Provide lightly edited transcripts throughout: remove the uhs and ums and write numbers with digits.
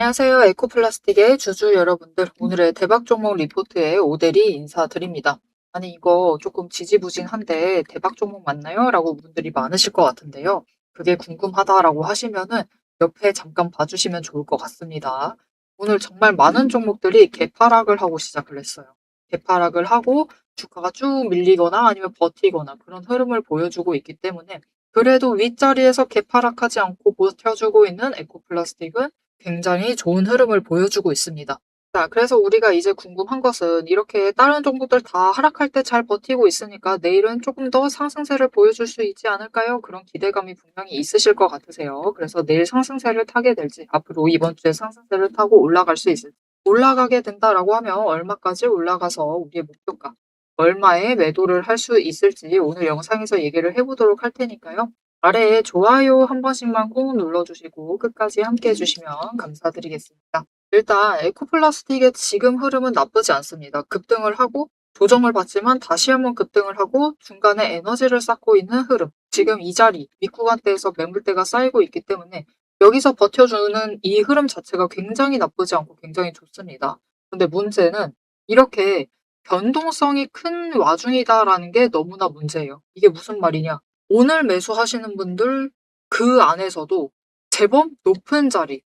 안녕하세요. 에코플라스틱의 주주 여러분들. 오늘의 대박 종목 리포트에 오대리 인사드립니다. 아니, 이거 조금 지지부진한데 대박 종목 맞나요? 라고 분들이 많으실 것 같은데요. 그게 궁금하다라고 하시면은 옆에 잠깐 봐주시면 좋을 것 같습니다. 오늘 정말 많은 종목들이 개파락을 하고 시작을 했어요. 개파락을 하고 주가가 쭉 밀리거나 아니면 버티거나 그런 흐름을 보여주고 있기 때문에 그래도 윗자리에서 개파락하지 않고 버텨주고 있는 에코플라스틱은 굉장히 좋은 흐름을 보여주고 있습니다. 자, 그래서 우리가 이제 궁금한 것은 이렇게 다른 종목들 다 하락할 때 잘 버티고 있으니까 내일은 조금 더 상승세를 보여줄 수 있지 않을까요? 그런 기대감이 분명히 있으실 것 같으세요. 그래서 내일 상승세를 타게 될지, 앞으로 이번 주에 상승세를 타고 올라갈 수 있을지, 올라가게 된다라고 하면 얼마까지 올라가서 우리의 목표가 얼마에 매도를 할 수 있을지 오늘 영상에서 얘기를 해보도록 할 테니까요. 아래에 좋아요 한 번씩만 꼭 눌러주시고 끝까지 함께 해주시면 감사드리겠습니다. 일단 에코플라스틱의 지금 흐름은 나쁘지 않습니다. 급등을 하고 조정을 받지만 다시 한번 급등을 하고 중간에 에너지를 쌓고 있는 흐름. 지금 이 자리 윗구간대에서 매물대가 쌓이고 있기 때문에 여기서 버텨주는 이 흐름 자체가 굉장히 나쁘지 않고 굉장히 좋습니다. 근데 문제는 이렇게 변동성이 큰 와중이다라는 게 너무나 문제예요. 이게 무슨 말이냐? 오늘 매수하시는 분들 그 안에서도 제법 높은 자리에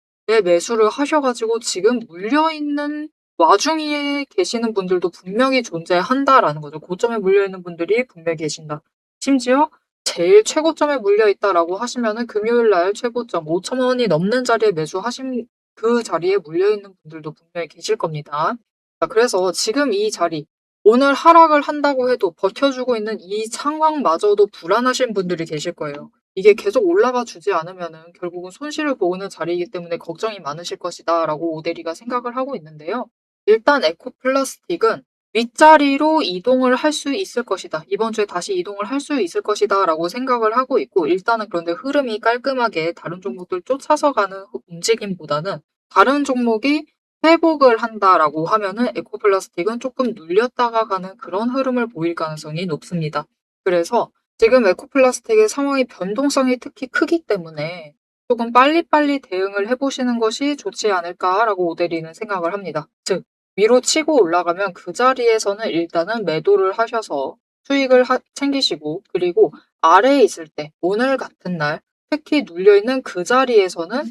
매수를 하셔가지고 지금 물려있는 와중에 계시는 분들도 분명히 존재한다라는 거죠. 고점에 물려있는 분들이 분명히 계신다. 심지어 제일 최고점에 물려있다라고 하시면은 금요일 날 최고점 5천 원이 넘는 자리에 매수하신 그 자리에 물려있는 분들도 분명히 계실 겁니다. 자, 그래서 지금 이 자리 오늘 하락을 한다고 해도 버텨주고 있는 이 상황마저도 불안하신 분들이 계실 거예요. 이게 계속 올라가 주지 않으면은 결국은 손실을 보는 자리이기 때문에 걱정이 많으실 것이다 라고 오대리가 생각을 하고 있는데요. 일단 에코플라스틱은 윗자리로 이동을 할 수 있을 것이다. 이번 주에 다시 이동을 할 수 있을 것이다 라고 생각을 하고 있고 일단은 그런데 흐름이 깔끔하게 다른 종목들 쫓아서 가는 움직임보다는 다른 종목이 회복을 한다라고 하면은 에코플라스틱은 조금 눌렸다가 가는 그런 흐름을 보일 가능성이 높습니다. 그래서 지금 에코플라스틱의 상황이 변동성이 특히 크기 때문에 조금 빨리빨리 대응을 해보시는 것이 좋지 않을까라고 오대리는 생각을 합니다. 즉, 위로 치고 올라가면 그 자리에서는 일단은 매도를 하셔서 수익을 챙기시고 그리고 아래에 있을 때 오늘 같은 날 특히 눌려있는 그 자리에서는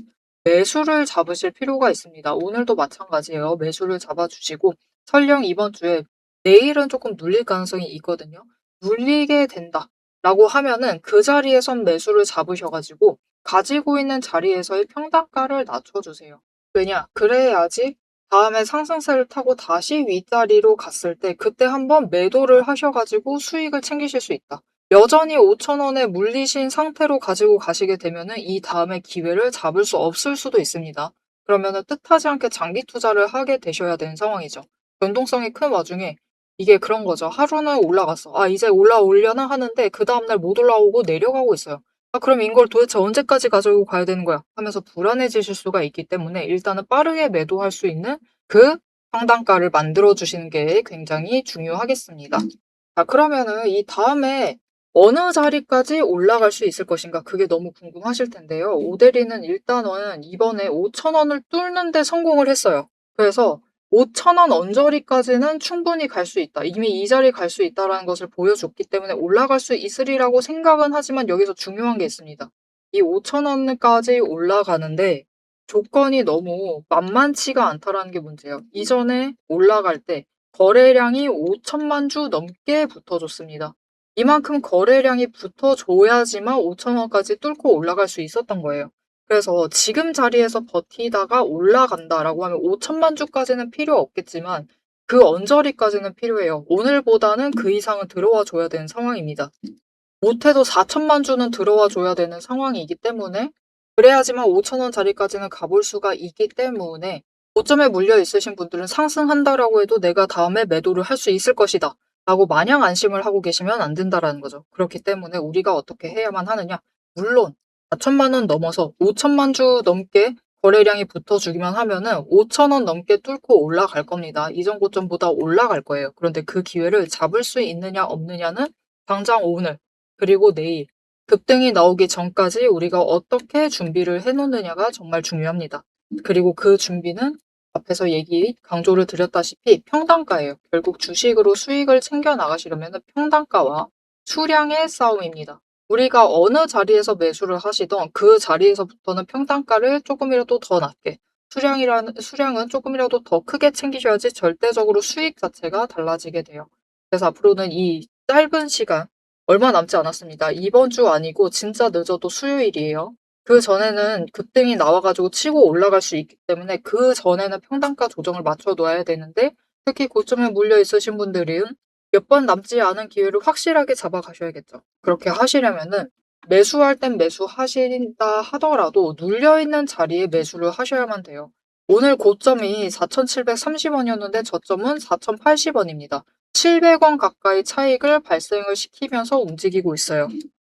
매수를 잡으실 필요가 있습니다. 오늘도 마찬가지예요. 매수를 잡아주시고 설령 이번 주에 내일은 조금 눌릴 가능성이 있거든요. 눌리게 된다라고 하면은 그 자리에선 매수를 잡으셔가지고 가지고 있는 자리에서의 평단가를 낮춰주세요. 왜냐? 그래야지 다음에 상승세를 타고 다시 윗자리로 갔을 때 그때 한번 매도를 하셔가지고 수익을 챙기실 수 있다. 여전히 5천 원에 물리신 상태로 가지고 가시게 되면은 이 다음에 기회를 잡을 수 없을 수도 있습니다. 그러면은 뜻하지 않게 장기 투자를 하게 되셔야 되는 상황이죠. 변동성이 큰 와중에 이게 그런 거죠. 하루는 올라갔어. 아, 이제 올라오려나 하는데 그 다음날 못 올라오고 내려가고 있어요. 아, 그럼 이걸 도대체 언제까지 가지고 가야 되는 거야? 하면서 불안해지실 수가 있기 때문에 일단은 빠르게 매도할 수 있는 그 상단가를 만들어 주시는 게 굉장히 중요하겠습니다. 자, 그러면은 이 다음에 어느 자리까지 올라갈 수 있을 것인가? 그게 너무 궁금하실 텐데요. 오대리는 일단은 이번에 5천 원을 뚫는데 성공을 했어요. 그래서 5천 원 언저리까지는 충분히 갈 수 있다. 이미 이 자리 갈 수 있다라는 것을 보여줬기 때문에 올라갈 수 있으리라고 생각은 하지만 여기서 중요한 게 있습니다. 이 5천 원까지 올라가는데 조건이 너무 만만치가 않다라는 게 문제예요. 이전에 올라갈 때 거래량이 5천만 주 넘게 붙어줬습니다. 이만큼 거래량이 붙어줘야지만 5천 원까지 뚫고 올라갈 수 있었던 거예요. 그래서 지금 자리에서 버티다가 올라간다라고 하면 5천만 주까지는 필요 없겠지만 그 언저리까지는 필요해요. 오늘보다는 그 이상은 들어와 줘야 되는 상황입니다. 못해도 4천만 주는 들어와 줘야 되는 상황이기 때문에 그래야지만 5천 원 자리까지는 가볼 수가 있기 때문에 고점에 물려 있으신 분들은 상승한다라고 해도 내가 다음에 매도를 할 수 있을 것이다 라고 마냥 안심을 하고 계시면 안 된다라는 거죠. 그렇기 때문에 우리가 어떻게 해야만 하느냐? 물론 4천만 원 넘어서 5천만 주 넘게 거래량이 붙어주기만 하면은 5천 원 넘게 뚫고 올라갈 겁니다. 이전 고점보다 올라갈 거예요. 그런데 그 기회를 잡을 수 있느냐 없느냐는 당장 오늘 그리고 내일 급등이 나오기 전까지 우리가 어떻게 준비를 해 놓느냐가 정말 중요합니다. 그리고 그 준비는 앞에서 강조를 드렸다시피 평단가예요. 결국 주식으로 수익을 챙겨 나가시려면 평단가와 수량의 싸움입니다. 우리가 어느 자리에서 매수를 하시던 그 자리에서부터는 평단가를 조금이라도 더 낮게, 수량은 조금이라도 더 크게 챙기셔야지 절대적으로 수익 자체가 달라지게 돼요. 그래서 앞으로는 이 짧은 시간, 얼마 남지 않았습니다. 이번 주 아니고 진짜 늦어도 수요일이에요. 그전에는 급등이 나와 가지고 치고 올라갈 수 있기 때문에 그전에는 평단가 조정을 맞춰 놔야 되는데, 특히 고점에 물려 있으신 분들은 몇 번 남지 않은 기회를 확실하게 잡아 가셔야겠죠. 그렇게 하시려면은 매수할 땐 매수하신다 하더라도 눌려 있는 자리에 매수를 하셔야만 돼요. 오늘 고점이 4,730 원이었는데 저점은 4,080 원입니다. 700원 가까이 차익을 발생을 시키면서 움직이고 있어요.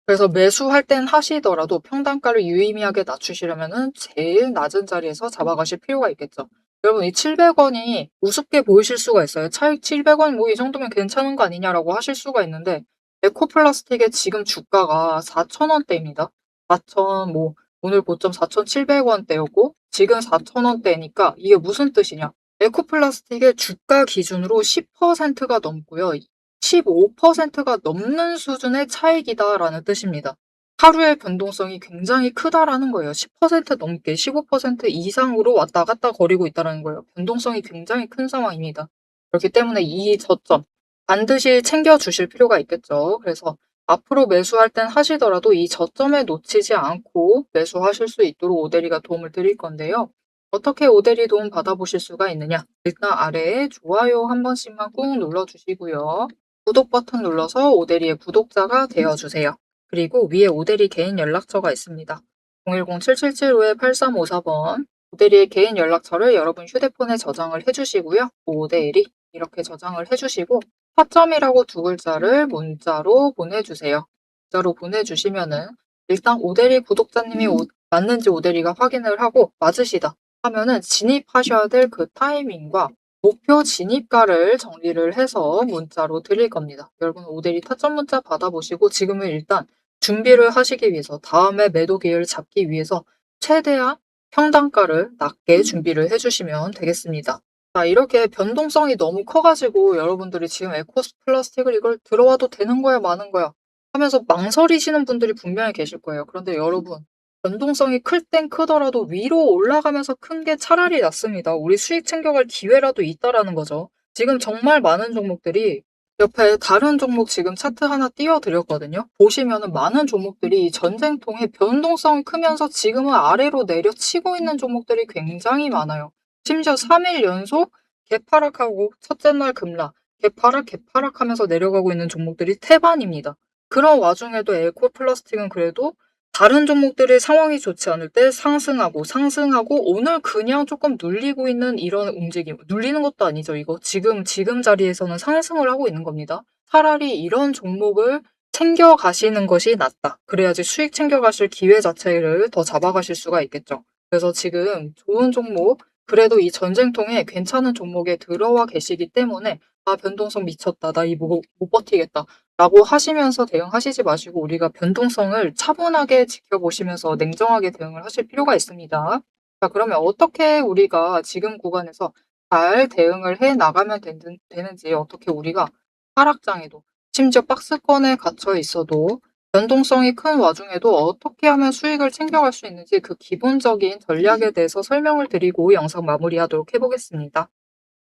그래서 매수할 땐 하시더라도 평단가를 유의미하게 낮추시려면은 제일 낮은 자리에서 잡아가실 필요가 있겠죠. 여러분, 이 700원이 우습게 보이실 수가 있어요. 차익 700원 뭐 이 정도면 괜찮은 거 아니냐라고 하실 수가 있는데, 에코플라스틱의 지금 주가가 4,000원대입니다. 4,000, 오늘 고점 4,700원대였고 지금 4,000원대니까 이게 무슨 뜻이냐? 에코플라스틱의 주가 기준으로 10%가 넘고요. 15%가 넘는 수준의 차익이다라는 뜻입니다. 하루의 변동성이 굉장히 크다라는 거예요. 10% 넘게 15% 이상으로 왔다 갔다 거리고 있다는 거예요. 변동성이 굉장히 큰 상황입니다. 그렇기 때문에 이 저점 반드시 챙겨주실 필요가 있겠죠. 그래서 앞으로 매수할 땐 하시더라도 이 저점에 놓치지 않고 매수하실 수 있도록 오대리가 도움을 드릴 건데요. 어떻게 오대리 도움 받아보실 수가 있느냐? 일단 아래에 좋아요 한 번씩만 꾹 눌러주시고요. 구독 버튼 눌러서 오대리의 구독자가 되어주세요. 그리고 위에 오대리 개인 연락처가 있습니다. 010-7775-8354번 오대리의 개인 연락처를 여러분 휴대폰에 저장을 해주시고요. 오대리 이렇게 저장을 해주시고 4점이라고 두 글자를 문자로 보내주세요. 문자로 보내주시면은 일단 오대리 구독자님이 맞는지 오대리가 확인을 하고 맞으시다 하면은 진입하셔야 될 그 타이밍과 목표 진입가를 정리를 해서 문자로 드릴 겁니다. 여러분 오대리 타점 문자 받아보시고 지금은 일단 준비를 하시기 위해서 다음에 매도 기회를 잡기 위해서 최대한 평단가를 낮게 준비를 해주시면 되겠습니다. 자, 이렇게 변동성이 너무 커가지고 여러분들이 지금 에코플라스틱을 이걸 들어와도 되는 거야 마는 거야 하면서 망설이시는 분들이 분명히 계실 거예요. 그런데 여러분 변동성이 클 땐 크더라도 위로 올라가면서 큰 게 차라리 낫습니다. 우리 수익 챙겨갈 기회라도 있다라는 거죠. 지금 정말 많은 종목들이 옆에 다른 종목 지금 차트 하나 띄워드렸거든요. 보시면은 많은 종목들이 전쟁통에 변동성이 크면서 지금은 아래로 내려치고 있는 종목들이 굉장히 많아요. 심지어 3일 연속 개파락하고 첫째 날 급락, 개파락 하면서 내려가고 있는 종목들이 태반입니다. 그런 와중에도 에코플라스틱은 그래도 다른 종목들의 상황이 좋지 않을 때 상승하고 오늘 그냥 조금 눌리고 있는 이런 움직임. 눌리는 것도 아니죠. 이거 지금 자리에서는 상승을 하고 있는 겁니다. 차라리 이런 종목을 챙겨가시는 것이 낫다. 그래야지 수익 챙겨가실 기회 자체를 더 잡아가실 수가 있겠죠. 그래서 지금 좋은 종목, 그래도 이 전쟁통에 괜찮은 종목에 들어와 계시기 때문에 변동성 미쳤다. 나 못 버티겠다. 라고 하시면서 대응하시지 마시고 우리가 변동성을 차분하게 지켜보시면서 냉정하게 대응을 하실 필요가 있습니다. 자, 그러면 어떻게 우리가 지금 구간에서 잘 대응을 해 나가면 되는지, 어떻게 우리가 하락장에도 심지어 박스권에 갇혀 있어도 변동성이 큰 와중에도 어떻게 하면 수익을 챙겨갈 수 있는지 그 기본적인 전략에 대해서 설명을 드리고 영상 마무리하도록 해보겠습니다.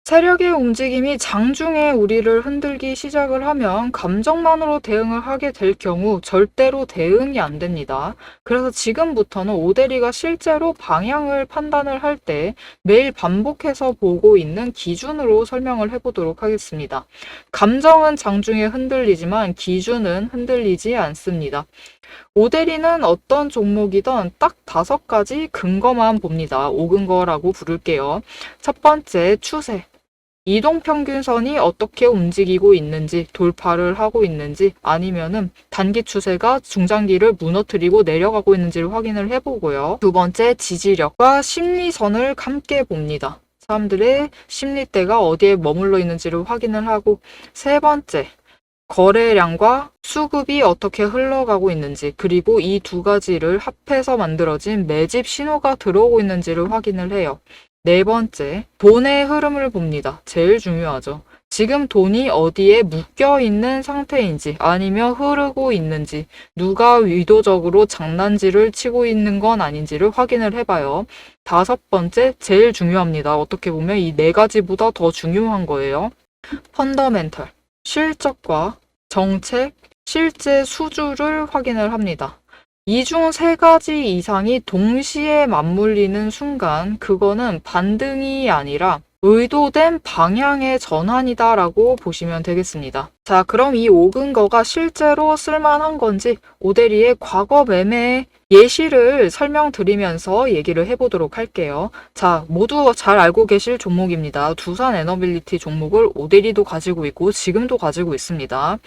세력의 움직임이 장중에 우리를 흔들기 시작을 하면 감정만으로 대응을 하게 될 경우 절대로 대응이 안 됩니다. 그래서 지금부터는 오대리가 실제로 방향을 판단을 할 때 매일 반복해서 보고 있는 기준으로 설명을 해보도록 하겠습니다. 감정은 장중에 흔들리지만 기준은 흔들리지 않습니다. 오대리는 어떤 종목이든 딱 5가지 근거만 봅니다. 5근거라고 부를게요. 첫 번째, 추세. 이동평균선이 어떻게 움직이고 있는지, 돌파를 하고 있는지, 아니면은 단기 추세가 중장기를 무너뜨리고 내려가고 있는지를 확인을 해보고요. 두 번째, 지지력과 심리선을 함께 봅니다. 사람들의 심리대가 어디에 머물러 있는지를 확인을 하고, 세 번째, 거래량과 수급이 어떻게 흘러가고 있는지, 그리고 이 두 가지를 합해서 만들어진 매집 신호가 들어오고 있는지를 확인을 해요. 네 번째, 돈의 흐름을 봅니다. 제일 중요하죠. 지금 돈이 어디에 묶여 있는 상태인지, 아니면 흐르고 있는지, 누가 의도적으로 장난질을 치고 있는 건 아닌지를 확인을 해봐요. 다섯 번째, 제일 중요합니다. 어떻게 보면 이 네 가지보다 더 중요한 거예요. 펀더멘털, 실적과 정책, 실제 수주를 확인을 합니다. 이 중 세 가지 이상이 동시에 맞물리는 순간 그거는 반등이 아니라 의도된 방향의 전환이다라고 보시면 되겠습니다. 자, 그럼 이 5근거가 실제로 쓸만한 건지 오데리의 과거 매매 예시를 설명드리면서 얘기를 해보도록 할게요. 자, 모두 잘 알고 계실 종목입니다. 두산 에너빌리티 종목을 오데리도 가지고 있고 지금도 가지고 있습니다.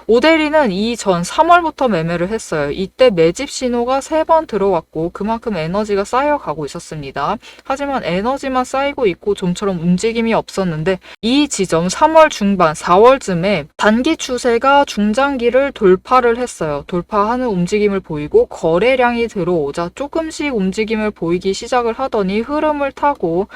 오데리는 이전 3월부터 매매를 했어요. 이때 매집 신호가 3번 들어왔고 그만큼 에너지가 쌓여가고 있었습니다. 하지만 에너지만 쌓이고 있고 좀처럼 움직임이 없었는데 이 지점 3월 중반, 4월쯤에 단기 추세가 중장기를 돌파를 했어요. 돌파하는 움직임을 보이고 거래량이 들어오자 조금씩 움직임을 보이기 시작을 하더니 흐름을 타고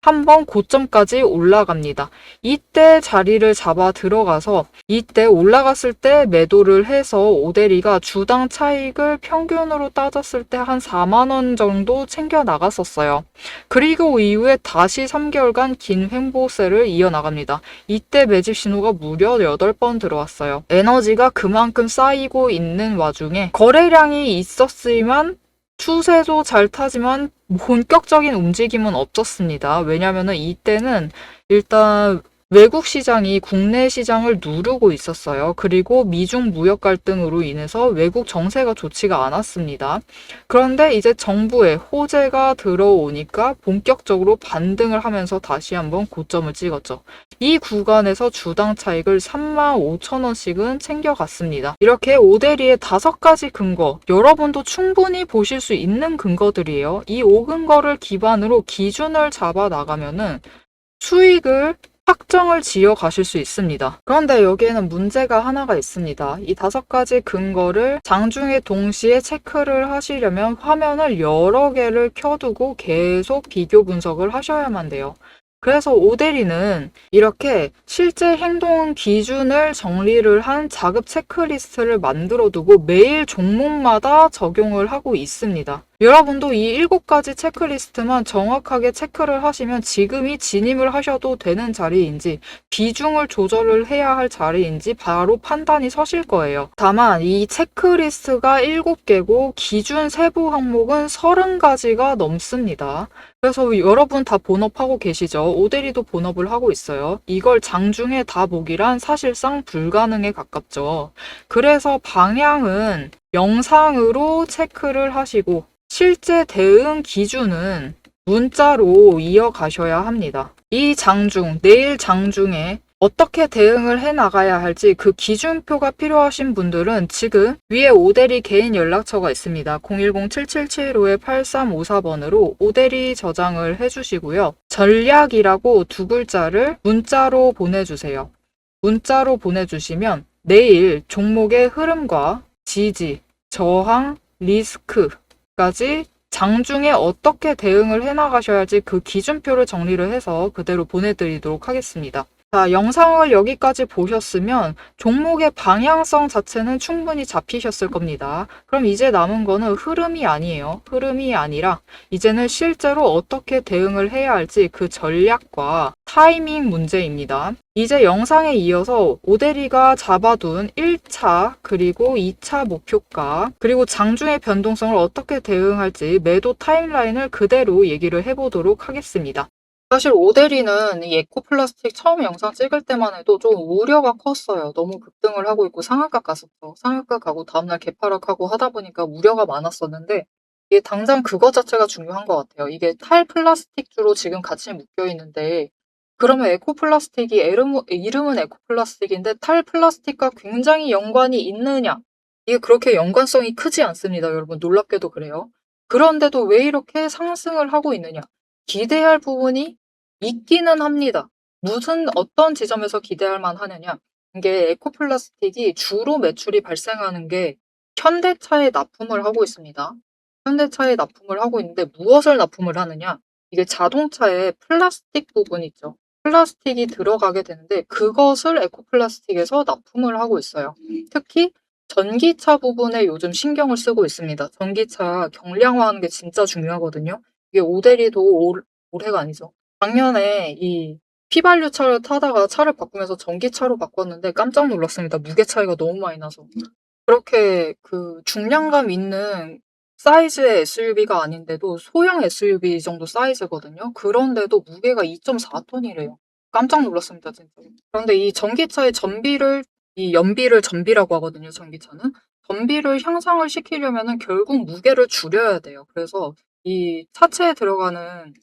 한번 고점까지 올라갑니다. 이때 자리를 잡아 들어가서 이때 올라갔을 때 매도를 해서 오데리가 주당 차익을 평균으로 따졌을 때 한 4만 원 정도 챙겨 나갔었어요. 그리고 이후에 다시 3개월간 긴 횡보세를 이어나갑니다. 이때 매집 신호가 무려 8번 들어왔어요. 에너지가 그만큼 쌓이고 있는 와중에 거래량이 있었지만 추세도 잘 타지만 본격적인 움직임은 없었습니다. 왜냐하면 이때는 일단 외국 시장이 국내 시장을 누르고 있었어요. 그리고 미중 무역 갈등으로 인해서 외국 정세가 좋지가 않았습니다. 그런데 이제 정부의 호재가 들어오니까 본격적으로 반등을 하면서 다시 한번 고점을 찍었죠. 이 구간에서 주당 차익을 35,000원씩은 챙겨갔습니다. 이렇게 오데리의 5가지 근거, 여러분도 충분히 보실 수 있는 근거들이에요. 이 5근거를 기반으로 기준을 잡아 나가면은 수익을 확정을 지어 가실 수 있습니다. 그런데 여기에는 문제가 하나가 있습니다. 이 5가지 근거를 장중에 동시에 체크를 하시려면 화면을 여러 개를 켜두고 계속 비교 분석을 하셔야만 돼요. 그래서 오데리는 이렇게 실제 행동 기준을 정리를 한 자급 체크리스트를 만들어 두고 매일 종목마다 적용을 하고 있습니다. 여러분도 이 7가지 체크리스트만 정확하게 체크를 하시면 지금이 진입을 하셔도 되는 자리인지 비중을 조절을 해야 할 자리인지 바로 판단이 서실 거예요. 다만 이 체크리스트가 7개고 기준 세부 항목은 30가지가 넘습니다. 그래서 여러분 다 본업하고 계시죠? 오데리도 본업을 하고 있어요. 이걸 장중에 다 보기란 사실상 불가능에 가깝죠. 그래서 방향은 영상으로 체크를 하시고 실제 대응 기준은 문자로 이어가셔야 합니다. 이 장중, 내일 장중에 어떻게 대응을 해 나가야 할지 그 기준표가 필요하신 분들은 지금 위에 오데리 개인 연락처가 있습니다. 010-7775-8354번으로 오데리 저장을 해주시고요. 전략이라고 2글자를 문자로 보내주세요. 문자로 보내주시면 내일 종목의 흐름과 지지, 저항, 리스크 까지 장중에 어떻게 대응을 해나가셔야 할지 그 기준표를 정리를 해서 그대로 보내드리도록 하겠습니다. 자, 영상을 여기까지 보셨으면 종목의 방향성 자체는 충분히 잡히셨을 겁니다. 그럼 이제 남은 거는 흐름이 아니에요. 흐름이 아니라 이제는 실제로 어떻게 대응을 해야 할지 그 전략과 타이밍 문제입니다. 이제 영상에 이어서 오데리가 잡아둔 1차 그리고 2차 목표가 그리고 장중의 변동성을 어떻게 대응할지 매도 타임라인을 그대로 얘기를 해보도록 하겠습니다. 사실 오데리는 이 에코플라스틱 처음 영상 찍을 때만 해도 좀 우려가 컸어요. 너무 급등을 하고 있고 상한가 갔었죠. 상한가 가고 다음날 개파락하고 하다 보니까 우려가 많았었는데 이게 당장 그거 자체가 중요한 것 같아요. 이게 탈플라스틱주로 지금 같이 묶여 있는데 그러면 에코플라스틱이 이름은 에코플라스틱인데 탈플라스틱과 굉장히 연관이 있느냐? 이게 그렇게 연관성이 크지 않습니다. 여러분 놀랍게도 그래요. 그런데도 왜 이렇게 상승을 하고 있느냐? 기대할 부분이 있기는 합니다. 어떤 지점에서 기대할 만하느냐? 이게 에코플라스틱이 주로 매출이 발생하는 게 현대차에 납품을 하고 있습니다. 현대차에 납품을 하고 있는데 무엇을 납품을 하느냐? 이게 자동차에 플라스틱 부분 있죠. 플라스틱이 들어가게 되는데 그것을 에코플라스틱에서 납품을 하고 있어요. 특히 전기차 부분에 요즘 신경을 쓰고 있습니다. 전기차 경량화하는 게 진짜 중요하거든요. 이게 오데리도 올해가 아니죠. 작년에 이 휘발유 차를 타다가 차를 바꾸면서 전기차로 바꿨는데 깜짝 놀랐습니다. 무게 차이가 너무 많이 나서. 그렇게 그 중량감 있는 사이즈의 SUV가 아닌데도 소형 SUV 정도 사이즈거든요. 그런데도 무게가 2.4톤이래요. 깜짝 놀랐습니다, 진짜. 그런데 이 전기차의 이 연비를 전비라고 하거든요, 전기차는. 전비를 향상을 시키려면은 결국 무게를 줄여야 돼요. 그래서 이 차체에 들어가는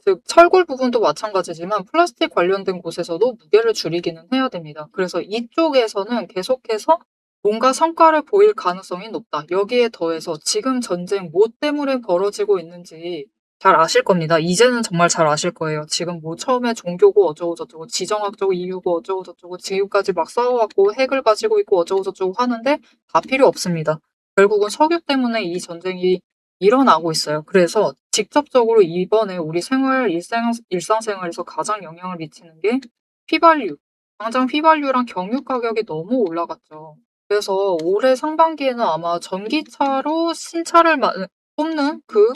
즉 철골 부분도 마찬가지지만 플라스틱 관련된 곳에서도 무게를 줄이기는 해야 됩니다. 그래서 이쪽에서는 계속해서 뭔가 성과를 보일 가능성이 높다. 여기에 더해서 지금 전쟁 뭐 때문에 벌어지고 있는지 잘 아실 겁니다. 이제는 정말 잘 아실 거예요. 지금 뭐 처음에 종교고 어쩌고 저쩌고 지정학적 이유고 어쩌고 저쩌고 지금까지 막 싸워갖고 핵을 가지고 있고 어쩌고 저쩌고 하는데 다 필요 없습니다. 결국은 석유 때문에 이 전쟁이 일어나고 있어요. 그래서 직접적으로 이번에 우리 일상생활에서 가장 영향을 미치는 게 휘발유. 당장 휘발유랑 경유 가격이 너무 올라갔죠. 그래서 올해 상반기에는 아마 전기차로 신차를 뽑는 그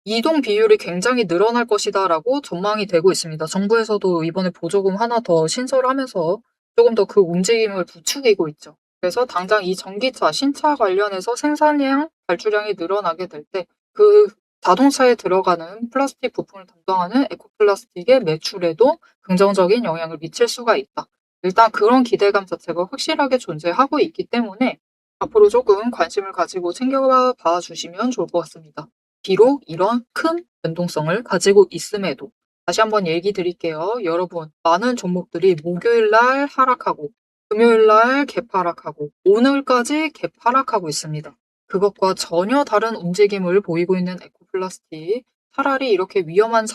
이동 비율이 굉장히 늘어날 것이다라고 전망이 되고 있습니다. 정부에서도 이번에 보조금 하나 더 신설하면서 조금 더 그 움직임을 부추기고 있죠. 그래서 당장 이 전기차, 신차 관련해서 생산량, 발주량이 늘어나게 될 때 그 자동차에 들어가는 플라스틱 부품을 담당하는 에코플라스틱의 매출에도 긍정적인 영향을 미칠 수가 있다. 일단 그런 기대감 자체가 확실하게 존재하고 있기 때문에 앞으로 조금 관심을 가지고 챙겨봐 주시면 좋을 것 같습니다. 비록 이런 큰 변동성을 가지고 있음에도 다시 한번 얘기 드릴게요. 여러분, 많은 종목들이 목요일 날 하락하고 금요일 날 갭하락하고 오늘까지 갭하락하고 있습니다. 그것과 전혀 다른 움직임을 보이고 있는 에코플라스틱, 차라리 이렇게 위험한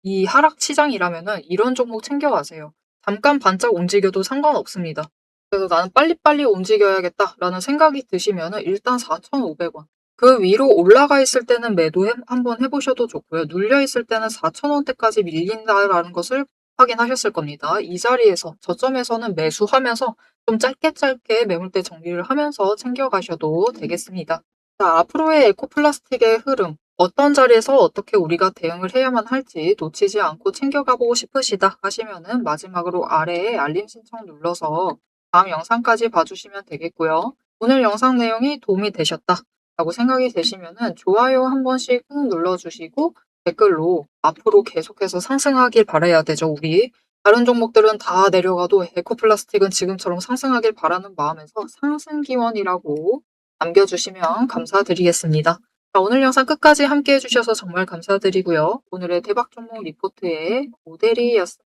이 하락 시장이라면은 이런 종목 챙겨가세요. 잠깐 반짝 움직여도 상관없습니다. 그래서 나는 빨리빨리 움직여야겠다라는 생각이 드시면은 일단 4,500원. 그 위로 올라가 있을 때는 매도 한번 해보셔도 좋고요. 눌려 있을 때는 4,000원대까지 밀린다라는 것을 확인하셨을 겁니다. 이 자리에서 저점에서는 매수하면서 좀 짧게 매물대 정리를 하면서 챙겨가셔도 되겠습니다. 자, 앞으로의 에코플라스틱의 흐름, 어떤 자리에서 어떻게 우리가 대응을 해야만 할지 놓치지 않고 챙겨가보고 싶으시다 하시면은 마지막으로 아래에 알림 신청 눌러서 다음 영상까지 봐주시면 되겠고요. 오늘 영상 내용이 도움이 되셨다 라고 생각이 되시면은 좋아요 한 번씩 꾹 눌러주시고 댓글로 앞으로 계속해서 상승하길 바라야 되죠, 우리. 다른 종목들은 다 내려가도 에코플라스틱은 지금처럼 상승하길 바라는 마음에서 상승 기원이라고 남겨주시면 감사드리겠습니다. 자, 오늘 영상 끝까지 함께 해주셔서 정말 감사드리고요. 오늘의 대박 종목 리포트의 모델이었습니다.